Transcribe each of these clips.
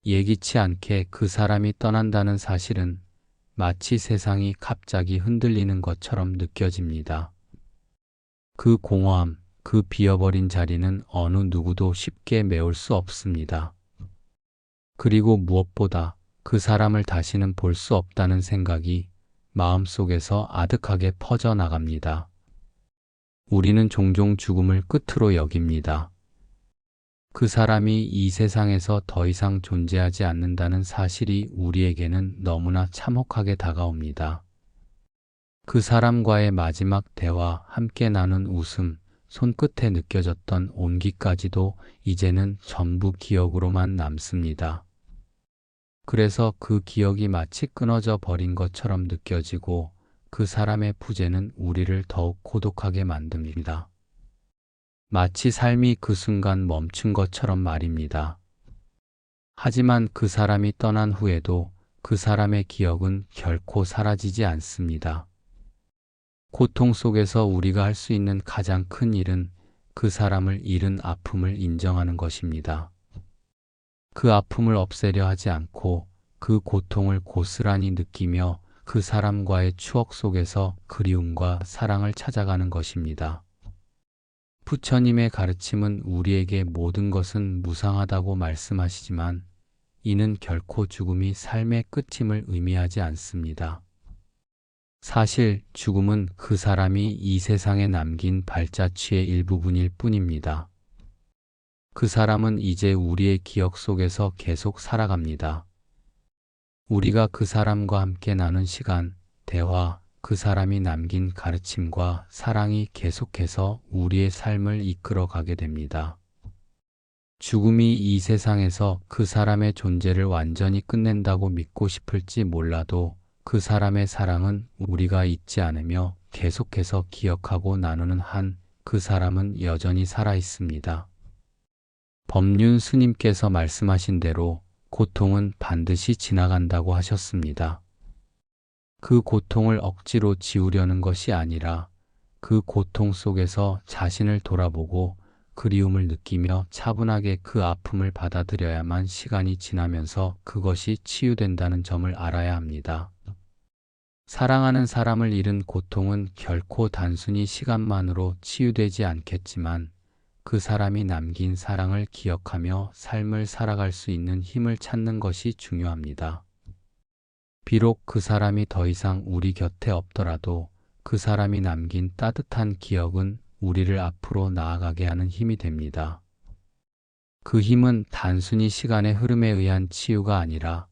예기치 않게 그 사람이 떠난다는 사실은 마치 세상이 갑자기 흔들리는 것처럼 느껴집니다. 그 공허함, 그 비어버린 자리는 어느 누구도 쉽게 메울 수 없습니다. 그리고 무엇보다 그 사람을 다시는 볼 수 없다는 생각이 마음속에서 아득하게 퍼져나갑니다. 우리는 종종 죽음을 끝으로 여깁니다. 그 사람이 이 세상에서 더 이상 존재하지 않는다는 사실이 우리에게는 너무나 참혹하게 다가옵니다. 그 사람과의 마지막 대화, 함께 나눈 웃음, 손끝에 느껴졌던 온기까지도 이제는 전부 기억으로만 남습니다. 그래서 그 기억이 마치 끊어져 버린 것처럼 느껴지고 그 사람의 부재는 우리를 더욱 고독하게 만듭니다. 마치 삶이 그 순간 멈춘 것처럼 말입니다. 하지만 그 사람이 떠난 후에도 그 사람의 기억은 결코 사라지지 않습니다. 고통 속에서 우리가 할 수 있는 가장 큰 일은 그 사람을 잃은 아픔을 인정하는 것입니다. 그 아픔을 없애려 하지 않고 그 고통을 고스란히 느끼며 그 사람과의 추억 속에서 그리움과 사랑을 찾아가는 것입니다. 부처님의 가르침은 우리에게 모든 것은 무상하다고 말씀하시지만 이는 결코 죽음이 삶의 끝임을 의미하지 않습니다. 사실 죽음은 그 사람이 이 세상에 남긴 발자취의 일부분일 뿐입니다. 그 사람은 이제 우리의 기억 속에서 계속 살아갑니다. 우리가 그 사람과 함께 나눈 시간, 대화, 그 사람이 남긴 가르침과 사랑이 계속해서 우리의 삶을 이끌어가게 됩니다. 죽음이 이 세상에서 그 사람의 존재를 완전히 끝낸다고 믿고 싶을지 몰라도 그 사람의 사랑은 우리가 잊지 않으며 계속해서 기억하고 나누는 한 그 사람은 여전히 살아 있습니다. 법륜 스님께서 말씀하신 대로 고통은 반드시 지나간다고 하셨습니다. 그 고통을 억지로 지우려는 것이 아니라 그 고통 속에서 자신을 돌아보고 그리움을 느끼며 차분하게 그 아픔을 받아들여야만 시간이 지나면서 그것이 치유된다는 점을 알아야 합니다. 사랑하는 사람을 잃은 고통은 결코 단순히 시간만으로 치유되지 않겠지만 그 사람이 남긴 사랑을 기억하며 삶을 살아갈 수 있는 힘을 찾는 것이 중요합니다. 비록 그 사람이 더 이상 우리 곁에 없더라도 그 사람이 남긴 따뜻한 기억은 우리를 앞으로 나아가게 하는 힘이 됩니다. 그 힘은 단순히 시간의 흐름에 의한 치유가 아니라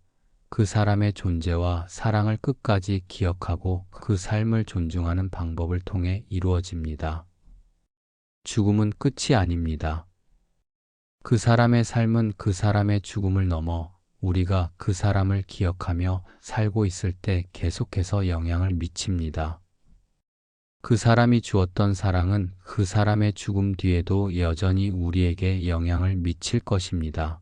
그 사람의 존재와 사랑을 끝까지 기억하고 그 삶을 존중하는 방법을 통해 이루어집니다. 죽음은 끝이 아닙니다. 그 사람의 삶은 그 사람의 죽음을 넘어 우리가 그 사람을 기억하며 살고 있을 때 계속해서 영향을 미칩니다. 그 사람이 주었던 사랑은 그 사람의 죽음 뒤에도 여전히 우리에게 영향을 미칠 것입니다.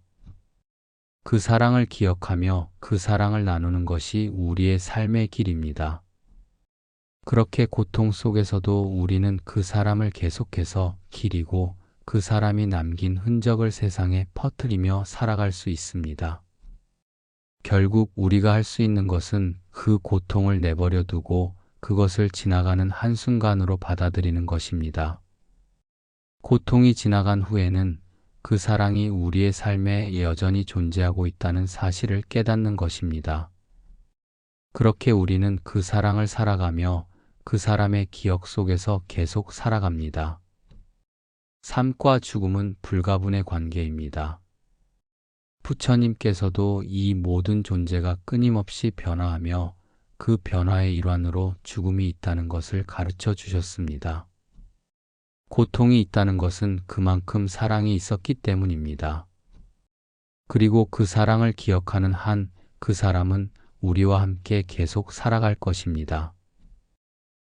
그 사랑을 기억하며 그 사랑을 나누는 것이 우리의 삶의 길입니다. 그렇게 고통 속에서도 우리는 그 사람을 계속해서 기리고 그 사람이 남긴 흔적을 세상에 퍼뜨리며 살아갈 수 있습니다. 결국 우리가 할 수 있는 것은 그 고통을 내버려 두고 그것을 지나가는 한순간으로 받아들이는 것입니다. 고통이 지나간 후에는 그 사랑이 우리의 삶에 여전히 존재하고 있다는 사실을 깨닫는 것입니다. 그렇게 우리는 그 사랑을 살아가며 그 사람의 기억 속에서 계속 살아갑니다. 삶과 죽음은 불가분의 관계입니다. 부처님께서도 이 모든 존재가 끊임없이 변화하며 그 변화의 일환으로 죽음이 있다는 것을 가르쳐 주셨습니다. 고통이 있다는 것은 그만큼 사랑이 있었기 때문입니다. 그리고 그 사랑을 기억하는 한 그 사람은 우리와 함께 계속 살아갈 것입니다.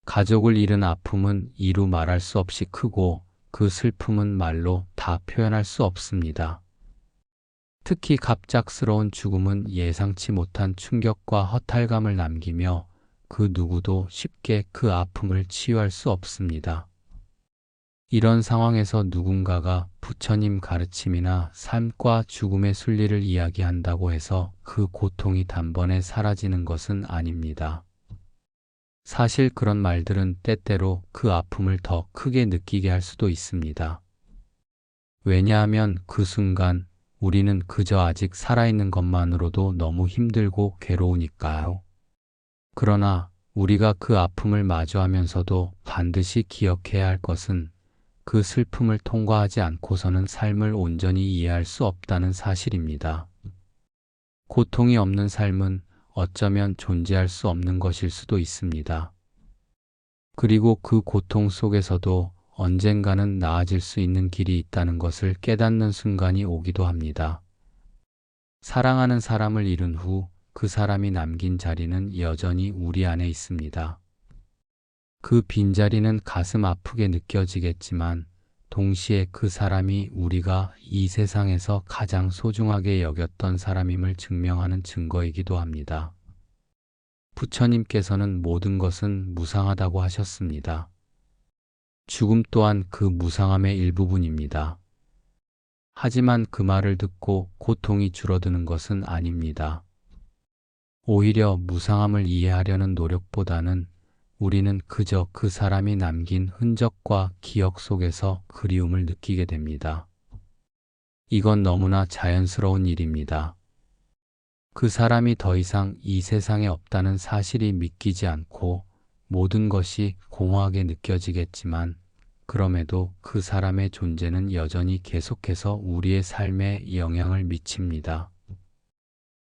가족을 잃은 아픔은 이루 말할 수 없이 크고 그 슬픔은 말로 다 표현할 수 없습니다. 특히 갑작스러운 죽음은 예상치 못한 충격과 허탈감을 남기며 그 누구도 쉽게 그 아픔을 치유할 수 없습니다. 이런 상황에서 누군가가 부처님 가르침이나 삶과 죽음의 순리를 이야기한다고 해서 그 고통이 단번에 사라지는 것은 아닙니다. 사실 그런 말들은 때때로 그 아픔을 더 크게 느끼게 할 수도 있습니다. 왜냐하면 그 순간 우리는 그저 아직 살아있는 것만으로도 너무 힘들고 괴로우니까요. 그러나 우리가 그 아픔을 마주하면서도 반드시 기억해야 할 것은 그 슬픔을 통과하지 않고서는 삶을 온전히 이해할 수 없다는 사실입니다. 고통이 없는 삶은 어쩌면 존재할 수 없는 것일 수도 있습니다. 그리고 그 고통 속에서도 언젠가는 나아질 수 있는 길이 있다는 것을 깨닫는 순간이 오기도 합니다. 사랑하는 사람을 잃은 후 그 사람이 남긴 자리는 여전히 우리 안에 있습니다. 그 빈자리는 가슴 아프게 느껴지겠지만 동시에 그 사람이 우리가 이 세상에서 가장 소중하게 여겼던 사람임을 증명하는 증거이기도 합니다. 부처님께서는 모든 것은 무상하다고 하셨습니다. 죽음 또한 그 무상함의 일부분입니다. 하지만 그 말을 듣고 고통이 줄어드는 것은 아닙니다. 오히려 무상함을 이해하려는 노력보다는 우리는 그저 그 사람이 남긴 흔적과 기억 속에서 그리움을 느끼게 됩니다. 이건 너무나 자연스러운 일입니다. 그 사람이 더 이상 이 세상에 없다는 사실이 믿기지 않고 모든 것이 공허하게 느껴지겠지만 그럼에도 그 사람의 존재는 여전히 계속해서 우리의 삶에 영향을 미칩니다.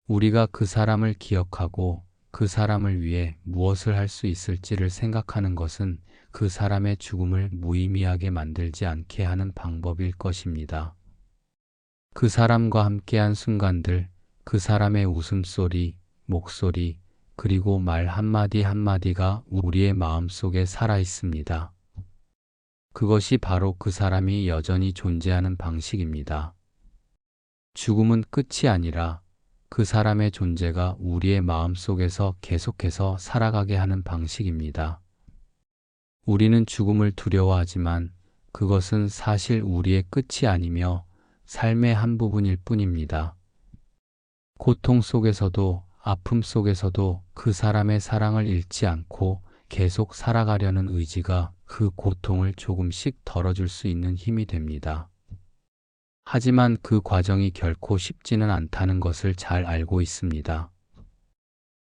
우리가 그 사람을 기억하고 그 사람을 위해 무엇을 할 수 있을지를 생각하는 것은 그 사람의 죽음을 무의미하게 만들지 않게 하는 방법일 것입니다. 그 사람과 함께한 순간들, 그 사람의 웃음소리, 목소리, 그리고 말 한마디 한마디가 우리의 마음속에 살아 있습니다. 그것이 바로 그 사람이 여전히 존재하는 방식입니다. 죽음은 끝이 아니라 그 사람의 존재가 우리의 마음속에서 계속해서 살아가게 하는 방식입니다. 우리는 죽음을 두려워하지만 그것은 사실 우리의 끝이 아니며 삶의 한 부분일 뿐입니다. 고통 속에서도 아픔 속에서도 그 사람의 사랑을 잃지 않고 계속 살아가려는 의지가 그 고통을 조금씩 덜어줄 수 있는 힘이 됩니다. 하지만 그 과정이 결코 쉽지는 않다는 것을 잘 알고 있습니다.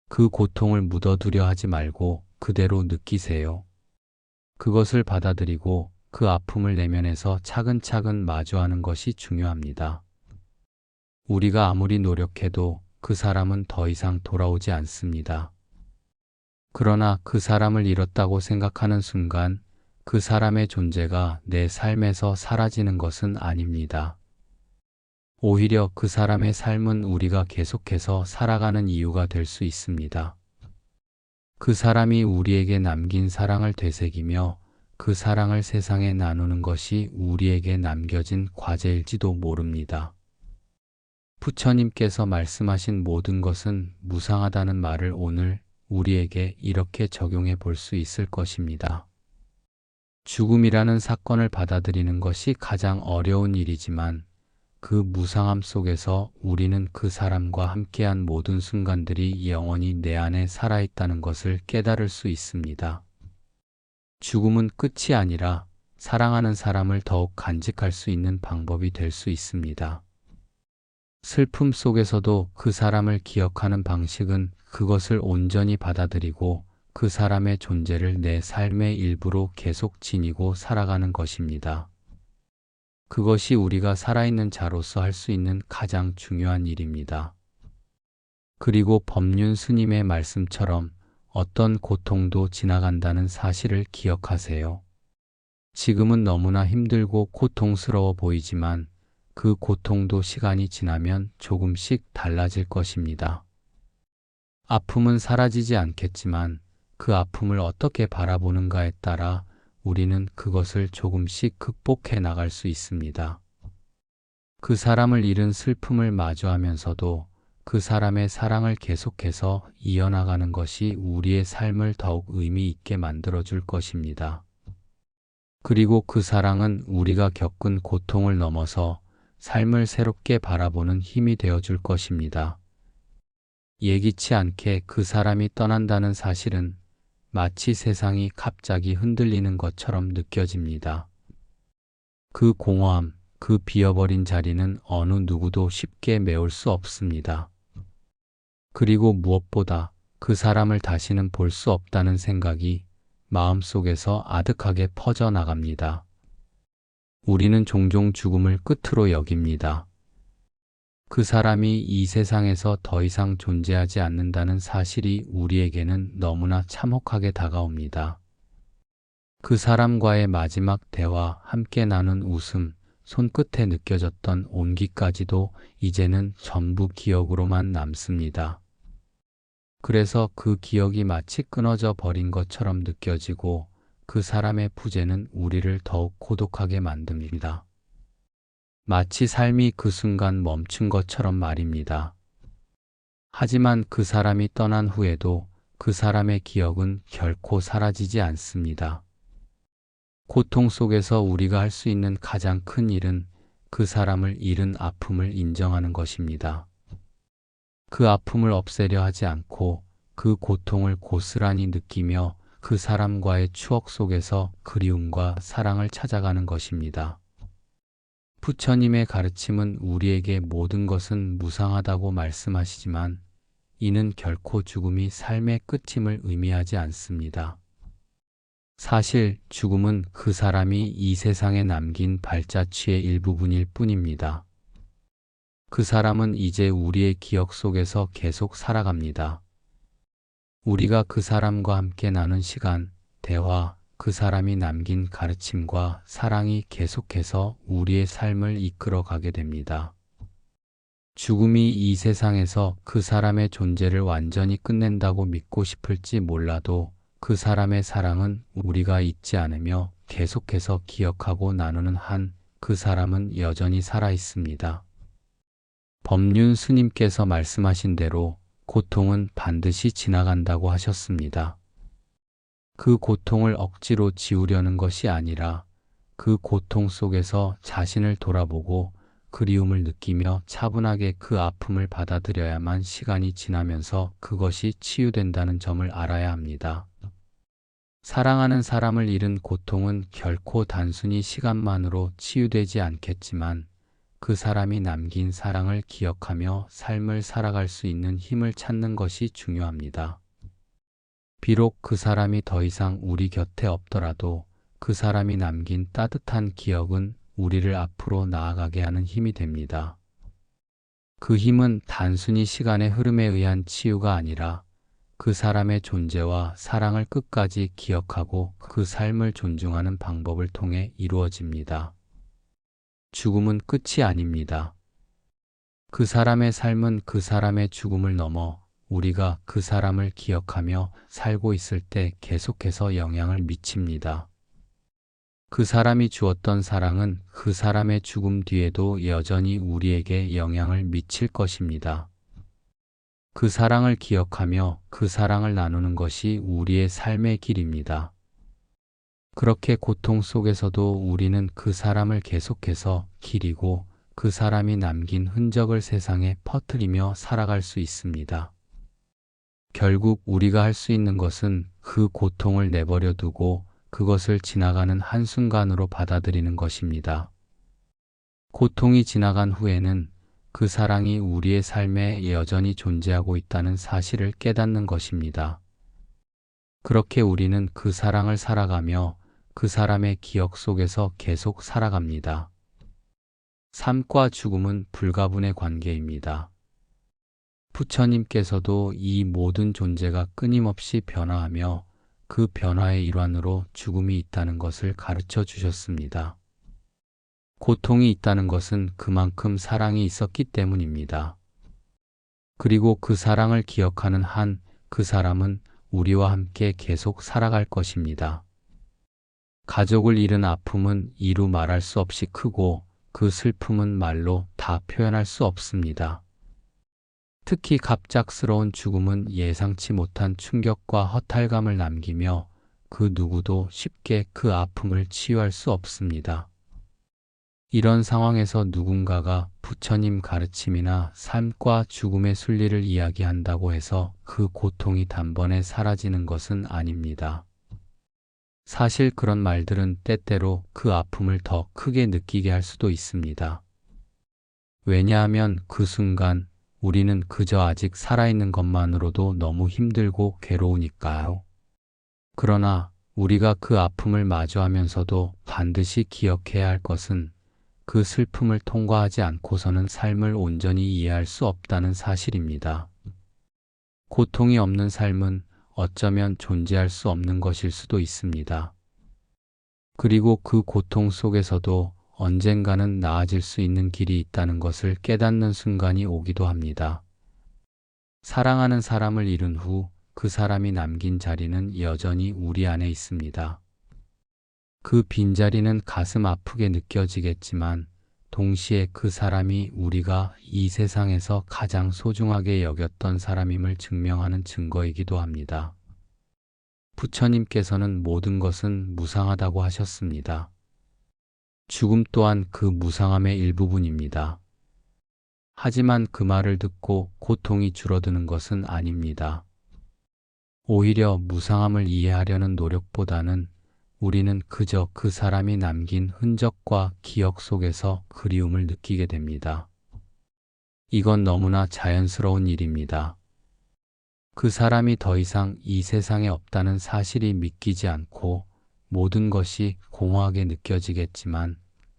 그 고통을 묻어두려 하지 말고 그대로 느끼세요. 그것을 받아들이고 그 아픔을 내면에서 차근차근 마주하는 것이 중요합니다. 우리가 아무리 노력해도 그 사람은 더 이상 돌아오지 않습니다. 그러나 그 사람을 잃었다고 생각하는 순간 그 사람의 존재가 내 삶에서 사라지는 것은 아닙니다. 오히려 그 사람의 삶은 우리가 계속해서 살아가는 이유가 될 수 있습니다. 그 사람이 우리에게 남긴 사랑을 되새기며 그 사랑을 세상에 나누는 것이 우리에게 남겨진 과제일지도 모릅니다. 부처님께서 말씀하신 모든 것은 무상하다는 말을 오늘 우리에게 이렇게 적용해 볼 수 있을 것입니다. 죽음이라는 사건을 받아들이는 것이 가장 어려운 일이지만 그 무상함 속에서 우리는 그 사람과 함께한 모든 순간들이 영원히 내 안에 살아있다는 것을 깨달을 수 있습니다. 죽음은 끝이 아니라 사랑하는 사람을 더욱 간직할 수 있는 방법이 될 수 있습니다. 슬픔 속에서도 그 사람을 기억하는 방식은 그것을 온전히 받아들이고 그 사람의 존재를 내 삶의 일부로 계속 지니고 살아가는 것입니다. 그것이 우리가 살아있는 자로서 할 수 있는 가장 중요한 일입니다. 그리고 법륜 스님의 말씀처럼 어떤 고통도 지나간다는 사실을 기억하세요. 지금은 너무나 힘들고 고통스러워 보이지만 그 고통도 시간이 지나면 조금씩 달라질 것입니다. 아픔은 사라지지 않겠지만 그 아픔을 어떻게 바라보는가에 따라 우리는 그것을 조금씩 극복해 나갈 수 있습니다. 그 사람을 잃은 슬픔을 마주하면서도 그 사람의 사랑을 계속해서 이어나가는 것이 우리의 삶을 더욱 의미 있게 만들어줄 것입니다. 그리고 그 사랑은 우리가 겪은 고통을 넘어서 삶을 새롭게 바라보는 힘이 되어줄 것입니다. 예기치 않게 그 사람이 떠난다는 사실은 마치 세상이 갑자기 흔들리는 것처럼 느껴집니다. 그 공허함, 그 비어버린 자리는 어느 누구도 쉽게 메울 수 없습니다. 그리고 무엇보다 그 사람을 다시는 볼 수 없다는 생각이 마음속에서 아득하게 퍼져나갑니다. 우리는 종종 죽음을 끝으로 여깁니다. 그 사람이 이 세상에서 더 이상 존재하지 않는다는 사실이 우리에게는 너무나 참혹하게 다가옵니다. 그 사람과의 마지막 대화, 함께 나눈 웃음, 손끝에 느껴졌던 온기까지도 이제는 전부 기억으로만 남습니다. 그래서 그 기억이 마치 끊어져 버린 것처럼 느껴지고 그 사람의 부재는 우리를 더욱 고독하게 만듭니다. 마치 삶이 그 순간 멈춘 것처럼 말입니다. 하지만 그 사람이 떠난 후에도 그 사람의 기억은 결코 사라지지 않습니다. 고통 속에서 우리가 할 수 있는 가장 큰 일은 그 사람을 잃은 아픔을 인정하는 것입니다. 그 아픔을 없애려 하지 않고 그 고통을 고스란히 느끼며 그 사람과의 추억 속에서 그리움과 사랑을 찾아가는 것입니다. 부처님의 가르침은 우리에게 모든 것은 무상하다고 말씀하시지만 이는 결코 죽음이 삶의 끝임을 의미하지 않습니다. 사실 죽음은 그 사람이 이 세상에 남긴 발자취의 일부분일 뿐입니다. 그 사람은 이제 우리의 기억 속에서 계속 살아갑니다. 우리가 그 사람과 함께 나눈 시간, 대화, 그 사람이 남긴 가르침과 사랑이 계속해서 우리의 삶을 이끌어가게 됩니다. 죽음이 이 세상에서 그 사람의 존재를 완전히 끝낸다고 믿고 싶을지 몰라도 그 사람의 사랑은 우리가 잊지 않으며 계속해서 기억하고 나누는 한 그 사람은 여전히 살아 있습니다. 법륜 스님께서 말씀하신 대로 고통은 반드시 지나간다고 하셨습니다. 그 고통을 억지로 지우려는 것이 아니라 그 고통 속에서 자신을 돌아보고 그리움을 느끼며 차분하게 그 아픔을 받아들여야만 시간이 지나면서 그것이 치유된다는 점을 알아야 합니다. 사랑하는 사람을 잃은 고통은 결코 단순히 시간만으로 치유되지 않겠지만 그 사람이 남긴 사랑을 기억하며 삶을 살아갈 수 있는 힘을 찾는 것이 중요합니다. 비록 그 사람이 더 이상 우리 곁에 없더라도 그 사람이 남긴 따뜻한 기억은 우리를 앞으로 나아가게 하는 힘이 됩니다. 그 힘은 단순히 시간의 흐름에 의한 치유가 아니라 그 사람의 존재와 사랑을 끝까지 기억하고 그 삶을 존중하는 방법을 통해 이루어집니다. 죽음은 끝이 아닙니다. 그 사람의 삶은 그 사람의 죽음을 넘어 우리가 그 사람을 기억하며 살고 있을 때 계속해서 영향을 미칩니다. 그 사람이 주었던 사랑은 그 사람의 죽음 뒤에도 여전히 우리에게 영향을 미칠 것입니다. 그 사랑을 기억하며 그 사랑을 나누는 것이 우리의 삶의 길입니다. 그렇게 고통 속에서도 우리는 그 사람을 계속해서 기리고 그 사람이 남긴 흔적을 세상에 퍼뜨리며 살아갈 수 있습니다. 결국 우리가 할 수 있는 것은 그 고통을 내버려 두고 그것을 지나가는 한순간으로 받아들이는 것입니다. 고통이 지나간 후에는 그 사랑이 우리의 삶에 여전히 존재하고 있다는 사실을 깨닫는 것입니다. 그렇게 우리는 그 사랑을 살아가며 그 사람의 기억 속에서 계속 살아갑니다. 삶과 죽음은 불가분의 관계입니다. 부처님께서도 이 모든 존재가 끊임없이 변화하며 그 변화의 일환으로 죽음이 있다는 것을 가르쳐 주셨습니다. 고통이 있다는 것은 그만큼 사랑이 있었기 때문입니다. 그리고 그 사랑을 기억하는 한 그 사람은 우리와 함께 계속 살아갈 것입니다. 가족을 잃은 아픔은 이루 말할 수 없이 크고 그 슬픔은 말로 다 표현할 수 없습니다. 특히 갑작스러운 죽음은 예상치 못한 충격과 허탈감을 남기며 그 누구도 쉽게 그 아픔을 치유할 수 없습니다. 이런 상황에서 누군가가 부처님 가르침이나 삶과 죽음의 순리를 이야기한다고 해서 그 고통이 단번에 사라지는 것은 아닙니다. 사실 그런 말들은 때때로 그 아픔을 더 크게 느끼게 할 수도 있습니다. 왜냐하면 그 순간 우리는 그저 아직 살아있는 것만으로도 너무 힘들고 괴로우니까요. 그러나 우리가 그 아픔을 마주하면서도 반드시 기억해야 할 것은 그 슬픔을 통과하지 않고서는 삶을 온전히 이해할 수 없다는 사실입니다. 고통이 없는 삶은 어쩌면 존재할 수 없는 것일 수도 있습니다. 그리고 그 고통 속에서도 언젠가는 나아질 수 있는 길이 있다는 것을 깨닫는 순간이 오기도 합니다. 사랑하는 사람을 잃은 후 그 사람이 남긴 자리는 여전히 우리 안에 있습니다. 그 빈자리는 가슴 아프게 느껴지겠지만 동시에 그 사람이 우리가 이 세상에서 가장 소중하게 여겼던 사람임을 증명하는 증거이기도 합니다. 부처님께서는 모든 것은 무상하다고 하셨습니다. 죽음 또한 그 무상함의 일부분입니다. 하지만 그 말을 듣고 고통이 줄어드는 것은 아닙니다. 오히려 무상함을 이해하려는 노력보다는 우리는 그저 그 사람이 남긴 흔적과 기억 속에서 그리움을 느끼게 됩니다. 이건 너무나 자연스러운 일입니다. 그 사람이 더 이상 이 세상에 없다는 사실이 믿기지 않고 모든 것이 공허하게 느껴지겠지만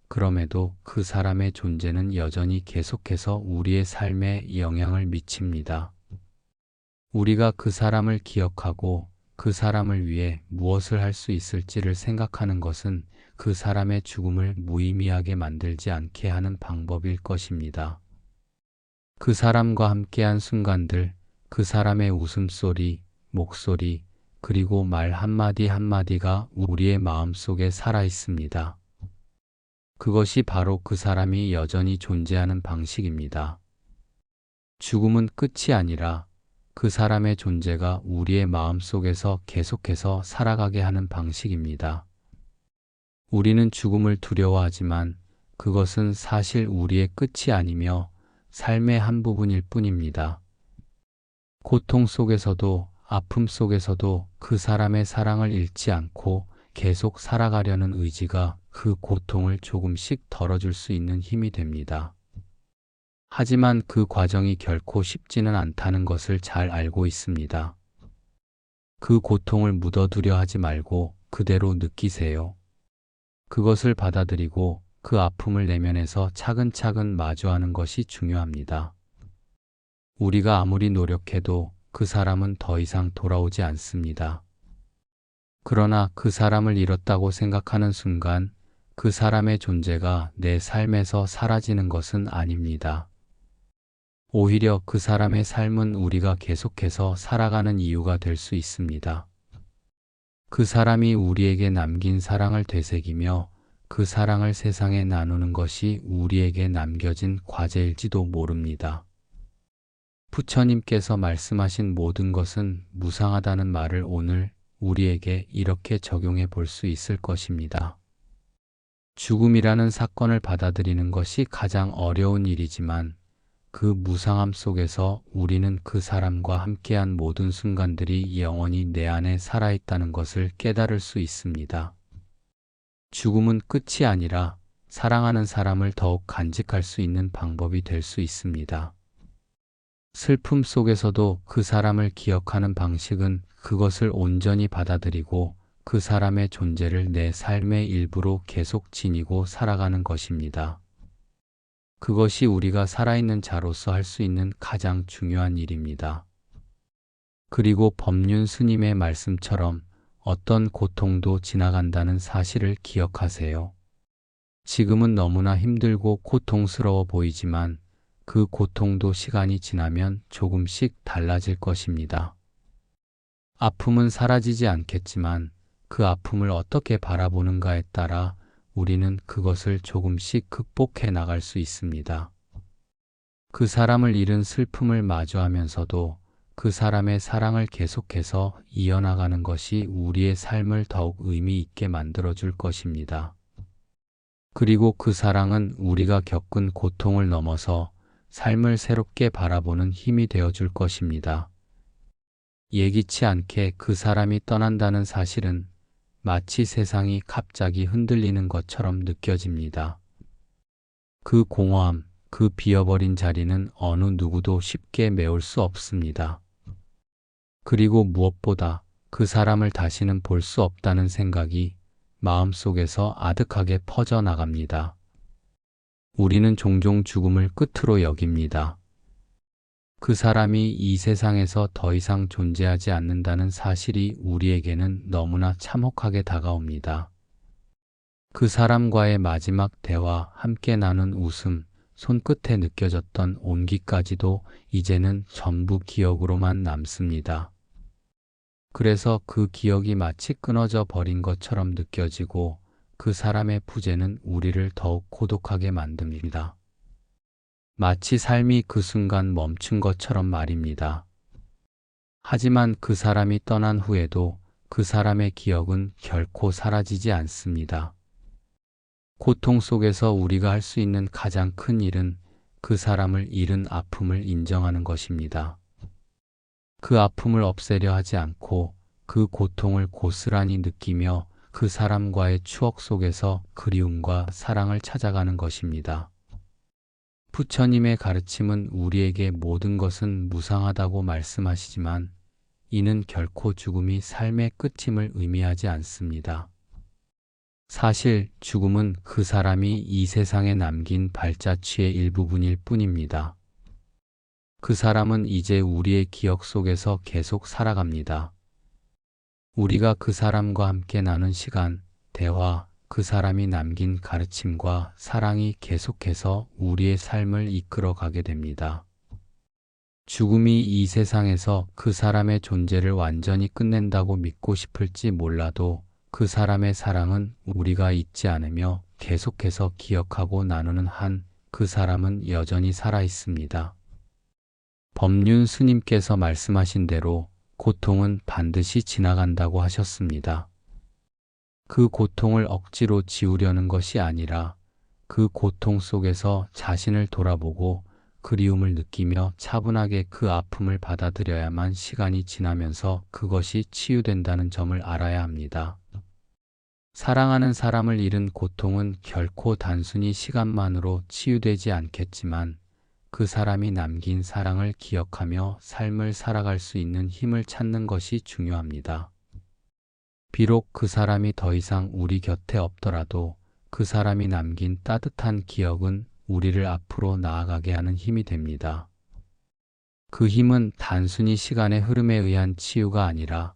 그럼에도 그 사람의 존재는 여전히 계속해서 우리의 삶에 영향을 미칩니다. 우리가 그 사람을 기억하고 그 사람을 위해 무엇을 할 수 있을지를 생각하는 것은 그 사람의 죽음을 무의미하게 만들지 않게 하는 방법일 것입니다. 그 사람과 함께한 순간들, 그 사람의 웃음소리, 목소리, 그리고 말 한마디 한마디가 우리의 마음속에 살아 있습니다. 그것이 바로 그 사람이 여전히 존재하는 방식입니다. 죽음은 끝이 아니라 그 사람의 존재가 우리의 마음속에서 계속해서 살아가게 하는 방식입니다. 우리는 죽음을 두려워하지만 그것은 사실 우리의 끝이 아니며 삶의 한 부분일 뿐입니다. 고통 속에서도 아픔 속에서도 그 사람의 사랑을 잃지 않고 계속 살아가려는 의지가 그 고통을 조금씩 덜어줄 수 있는 힘이 됩니다. 하지만 그 과정이 결코 쉽지는 않다는 것을 잘 알고 있습니다. 그 고통을 묻어두려 하지 말고 그대로 느끼세요. 그것을 받아들이고 그 아픔을 내면에서 차근차근 마주하는 것이 중요합니다. 우리가 아무리 노력해도 그 사람은 더 이상 돌아오지 않습니다. 그러나 그 사람을 잃었다고 생각하는 순간 그 사람의 존재가 내 삶에서 사라지는 것은 아닙니다. 오히려 그 사람의 삶은 우리가 계속해서 살아가는 이유가 될 수 있습니다. 그 사람이 우리에게 남긴 사랑을 되새기며 그 사랑을 세상에 나누는 것이 우리에게 남겨진 과제일지도 모릅니다. 부처님께서 말씀하신 모든 것은 무상하다는 말을 오늘 우리에게 이렇게 적용해 볼 수 있을 것입니다. 죽음이라는 사건을 받아들이는 것이 가장 어려운 일이지만 그 무상함 속에서 우리는 그 사람과 함께한 모든 순간들이 영원히 내 안에 살아있다는 것을 깨달을 수 있습니다. 죽음은 끝이 아니라 사랑하는 사람을 더욱 간직할 수 있는 방법이 될 수 있습니다. 슬픔 속에서도 그 사람을 기억하는 방식은 그것을 온전히 받아들이고 그 사람의 존재를 내 삶의 일부로 계속 지니고 살아가는 것입니다. 그것이 우리가 살아있는 자로서 할 수 있는 가장 중요한 일입니다. 그리고 법륜 스님의 말씀처럼 어떤 고통도 지나간다는 사실을 기억하세요. 지금은 너무나 힘들고 고통스러워 보이지만 그 고통도 시간이 지나면 조금씩 달라질 것입니다. 아픔은 사라지지 않겠지만 그 아픔을 어떻게 바라보는가에 따라 우리는 그것을 조금씩 극복해 나갈 수 있습니다. 그 사람을 잃은 슬픔을 마주하면서도 그 사람의 사랑을 계속해서 이어나가는 것이 우리의 삶을 더욱 의미 있게 만들어줄 것입니다. 그리고 그 사랑은 우리가 겪은 고통을 넘어서 삶을 새롭게 바라보는 힘이 되어줄 것입니다. 예기치 않게 그 사람이 떠난다는 사실은 마치 세상이 갑자기 흔들리는 것처럼 느껴집니다. 그 공허함, 그 비어버린 자리는 어느 누구도 쉽게 메울 수 없습니다. 그리고 무엇보다 그 사람을 다시는 볼 수 없다는 생각이 마음속에서 아득하게 퍼져나갑니다. 우리는 종종 죽음을 끝으로 여깁니다. 그 사람이 이 세상에서 더 이상 존재하지 않는다는 사실이 우리에게는 너무나 참혹하게 다가옵니다. 그 사람과의 마지막 대화, 함께 나눈 웃음, 손끝에 느껴졌던 온기까지도 이제는 전부 기억으로만 남습니다. 그래서 그 기억이 마치 끊어져 버린 것처럼 느껴지고 그 사람의 부재는 우리를 더욱 고독하게 만듭니다. 마치 삶이 그 순간 멈춘 것처럼 말입니다. 하지만 그 사람이 떠난 후에도 그 사람의 기억은 결코 사라지지 않습니다. 고통 속에서 우리가 할 수 있는 가장 큰 일은 그 사람을 잃은 아픔을 인정하는 것입니다. 그 아픔을 없애려 하지 않고 그 고통을 고스란히 느끼며 그 사람과의 추억 속에서 그리움과 사랑을 찾아가는 것입니다. 부처님의 가르침은 우리에게 모든 것은 무상하다고 말씀하시지만 이는 결코 죽음이 삶의 끝임을 의미하지 않습니다. 사실 죽음은 그 사람이 이 세상에 남긴 발자취의 일부분일 뿐입니다. 그 사람은 이제 우리의 기억 속에서 계속 살아갑니다. 우리가 그 사람과 함께 나눈 시간, 대화, 그 사람이 남긴 가르침과 사랑이 계속해서 우리의 삶을 이끌어가게 됩니다. 죽음이 이 세상에서 그 사람의 존재를 완전히 끝낸다고 믿고 싶을지 몰라도 그 사람의 사랑은 우리가 잊지 않으며 계속해서 기억하고 나누는 한 그 사람은 여전히 살아 있습니다. 법륜 스님께서 말씀하신 대로 고통은 반드시 지나간다고 하셨습니다. 그 고통을 억지로 지우려는 것이 아니라 그 고통 속에서 자신을 돌아보고 그리움을 느끼며 차분하게 그 아픔을 받아들여야만 시간이 지나면서 그것이 치유된다는 점을 알아야 합니다. 사랑하는 사람을 잃은 고통은 결코 단순히 시간만으로 치유되지 않겠지만 그 사람이 남긴 사랑을 기억하며 삶을 살아갈 수 있는 힘을 찾는 것이 중요합니다. 비록 그 사람이 더 이상 우리 곁에 없더라도 그 사람이 남긴 따뜻한 기억은 우리를 앞으로 나아가게 하는 힘이 됩니다. 그 힘은 단순히 시간의 흐름에 의한 치유가 아니라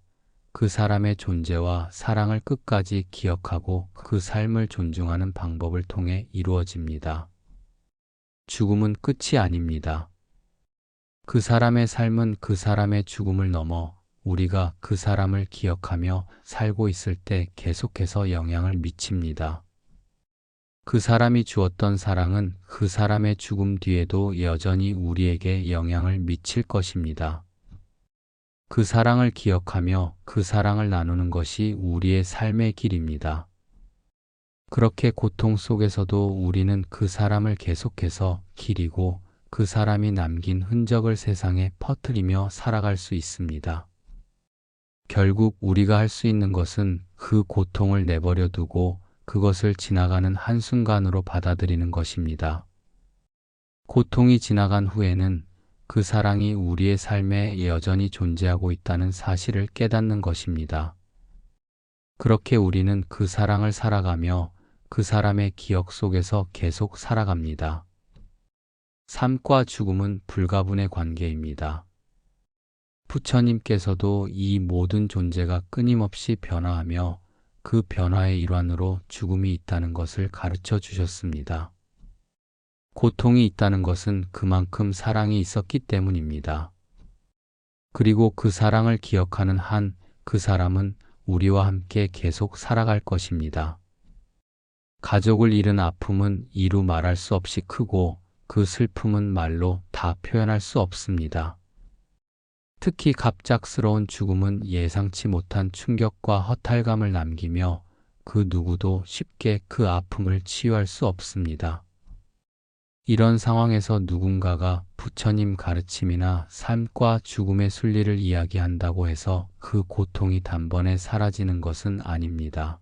그 사람의 존재와 사랑을 끝까지 기억하고 그 삶을 존중하는 방법을 통해 이루어집니다. 죽음은 끝이 아닙니다. 그 사람의 삶은 그 사람의 죽음을 넘어 우리가 그 사람을 기억하며 살고 있을 때 계속해서 영향을 미칩니다. 그 사람이 주었던 사랑은 그 사람의 죽음 뒤에도 여전히 우리에게 영향을 미칠 것입니다. 그 사랑을 기억하며 그 사랑을 나누는 것이 우리의 삶의 길입니다. 그렇게 고통 속에서도 우리는 그 사람을 계속해서 기리고 그 사람이 남긴 흔적을 세상에 퍼뜨리며 살아갈 수 있습니다. 결국 우리가 할 수 있는 것은 그 고통을 내버려 두고 그것을 지나가는 한순간으로 받아들이는 것입니다. 고통이 지나간 후에는 그 사랑이 우리의 삶에 여전히 존재하고 있다는 사실을 깨닫는 것입니다. 그렇게 우리는 그 사랑을 살아가며 그 사람의 기억 속에서 계속 살아갑니다. 삶과 죽음은 불가분의 관계입니다. 부처님께서도 이 모든 존재가 끊임없이 변화하며 그 변화의 일환으로 죽음이 있다는 것을 가르쳐 주셨습니다. 고통이 있다는 것은 그만큼 사랑이 있었기 때문입니다. 그리고 그 사랑을 기억하는 한 그 사람은 우리와 함께 계속 살아갈 것입니다. 가족을 잃은 아픔은 이루 말할 수 없이 크고 그 슬픔은 말로 다 표현할 수 없습니다. 특히 갑작스러운 죽음은 예상치 못한 충격과 허탈감을 남기며 그 누구도 쉽게 그 아픔을 치유할 수 없습니다. 이런 상황에서 누군가가 부처님 가르침이나 삶과 죽음의 순리를 이야기한다고 해서 그 고통이 단번에 사라지는 것은 아닙니다.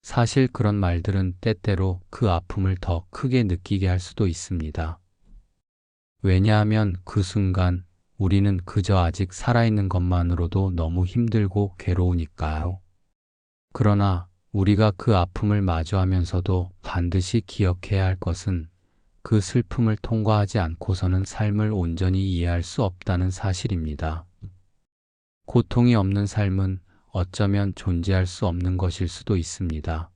사실 그런 말들은 때때로 그 아픔을 더 크게 느끼게 할 수도 있습니다. 왜냐하면 그 순간 우리는 그저 아직 살아있는 것만으로도 너무 힘들고 괴로우니까요. 그러나 우리가 그 아픔을 마주하면서도 반드시 기억해야 할 것은 그 슬픔을 통과하지 않고서는 삶을 온전히 이해할 수 없다는 사실입니다. 고통이 없는 삶은 어쩌면 존재할 수 없는 것일 수도 있습니다.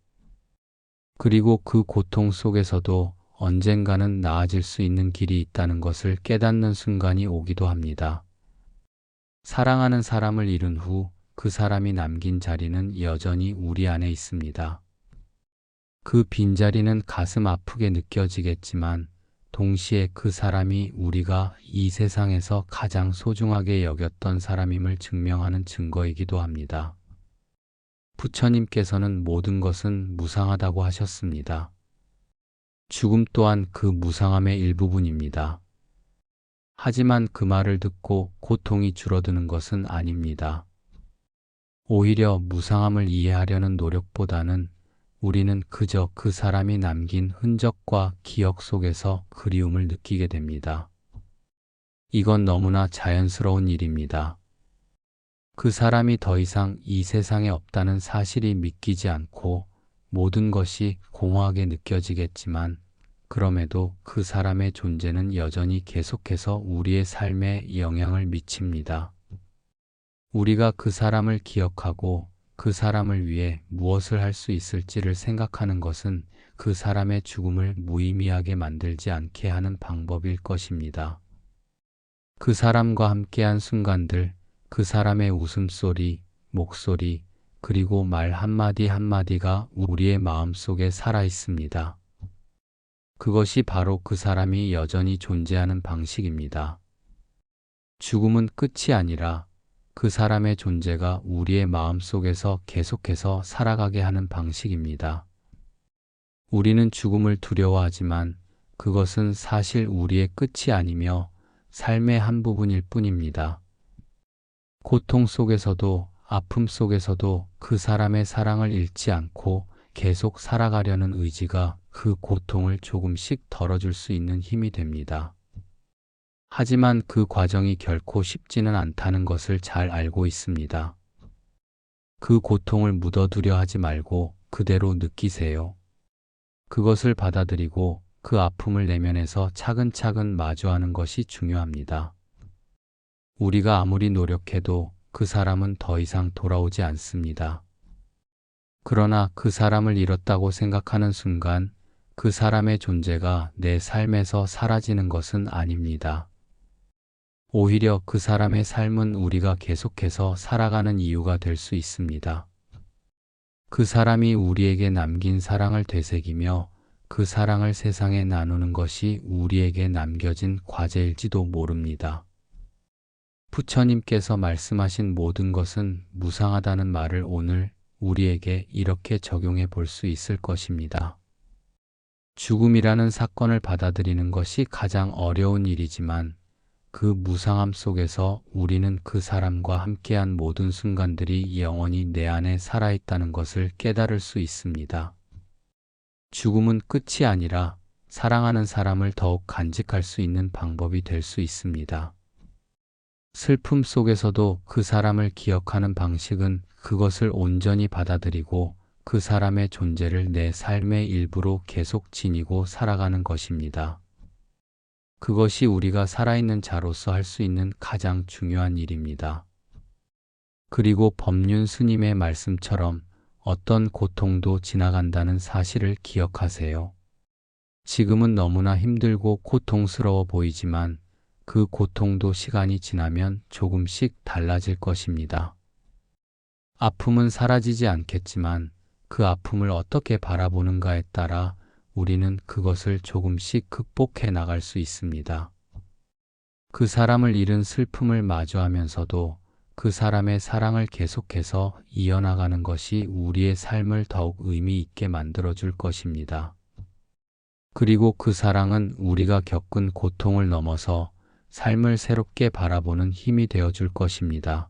그리고 그 고통 속에서도 언젠가는 나아질 수 있는 길이 있다는 것을 깨닫는 순간이 오기도 합니다. 사랑하는 사람을 잃은 후 그 사람이 남긴 자리는 여전히 우리 안에 있습니다. 그 빈자리는 가슴 아프게 느껴지겠지만 동시에 그 사람이 우리가 이 세상에서 가장 소중하게 여겼던 사람임을 증명하는 증거이기도 합니다. 부처님께서는 모든 것은 무상하다고 하셨습니다. 죽음 또한 그 무상함의 일부분입니다. 하지만 그 말을 듣고 고통이 줄어드는 것은 아닙니다. 오히려 무상함을 이해하려는 노력보다는 우리는 그저 그 사람이 남긴 흔적과 기억 속에서 그리움을 느끼게 됩니다. 이건 너무나 자연스러운 일입니다. 그 사람이 더 이상 이 세상에 없다는 사실이 믿기지 않고 모든 것이 공허하게 느껴지겠지만 그럼에도 그 사람의 존재는 여전히 계속해서 우리의 삶에 영향을 미칩니다. 우리가 그 사람을 기억하고 그 사람을 위해 무엇을 할 수 있을지를 생각하는 것은 그 사람의 죽음을 무의미하게 만들지 않게 하는 방법일 것입니다. 그 사람과 함께한 순간들, 그 사람의 웃음소리, 목소리, 그리고 말 한마디 한마디가 우리의 마음속에 살아 있습니다. 그것이 바로 그 사람이 여전히 존재하는 방식입니다. 죽음은 끝이 아니라 그 사람의 존재가 우리의 마음속에서 계속해서 살아가게 하는 방식입니다. 우리는 죽음을 두려워하지만 그것은 사실 우리의 끝이 아니며 삶의 한 부분일 뿐입니다. 고통 속에서도 아픔 속에서도 그 사람의 사랑을 잃지 않고 계속 살아가려는 의지가 그 고통을 조금씩 덜어줄 수 있는 힘이 됩니다. 하지만 그 과정이 결코 쉽지는 않다는 것을 잘 알고 있습니다. 그 고통을 묻어두려 하지 말고 그대로 느끼세요. 그것을 받아들이고 그 아픔을 내면에서 차근차근 마주하는 것이 중요합니다. 우리가 아무리 노력해도 그 사람은 더 이상 돌아오지 않습니다. 그러나 그 사람을 잃었다고 생각하는 순간 그 사람의 존재가 내 삶에서 사라지는 것은 아닙니다. 오히려 그 사람의 삶은 우리가 계속해서 살아가는 이유가 될 수 있습니다. 그 사람이 우리에게 남긴 사랑을 되새기며 그 사랑을 세상에 나누는 것이 우리에게 남겨진 과제일지도 모릅니다. 부처님께서 말씀하신 모든 것은 무상하다는 말을 오늘 우리에게 이렇게 적용해 볼 수 있을 것입니다. 죽음이라는 사건을 받아들이는 것이 가장 어려운 일이지만 그 무상함 속에서 우리는 그 사람과 함께한 모든 순간들이 영원히 내 안에 살아있다는 것을 깨달을 수 있습니다. 죽음은 끝이 아니라 사랑하는 사람을 더욱 간직할 수 있는 방법이 될 수 있습니다. 슬픔 속에서도 그 사람을 기억하는 방식은 그것을 온전히 받아들이고 그 사람의 존재를 내 삶의 일부로 계속 지니고 살아가는 것입니다. 그것이 우리가 살아있는 자로서 할 수 있는 가장 중요한 일입니다. 그리고 법륜 스님의 말씀처럼 어떤 고통도 지나간다는 사실을 기억하세요. 지금은 너무나 힘들고 고통스러워 보이지만 그 고통도 시간이 지나면 조금씩 달라질 것입니다. 아픔은 사라지지 않겠지만 그 아픔을 어떻게 바라보는가에 따라 우리는 그것을 조금씩 극복해 나갈 수 있습니다. 그 사람을 잃은 슬픔을 마주하면서도 그 사람의 사랑을 계속해서 이어나가는 것이 우리의 삶을 더욱 의미 있게 만들어줄 것입니다. 그리고 그 사랑은 우리가 겪은 고통을 넘어서 삶을 새롭게 바라보는 힘이 되어줄 것입니다.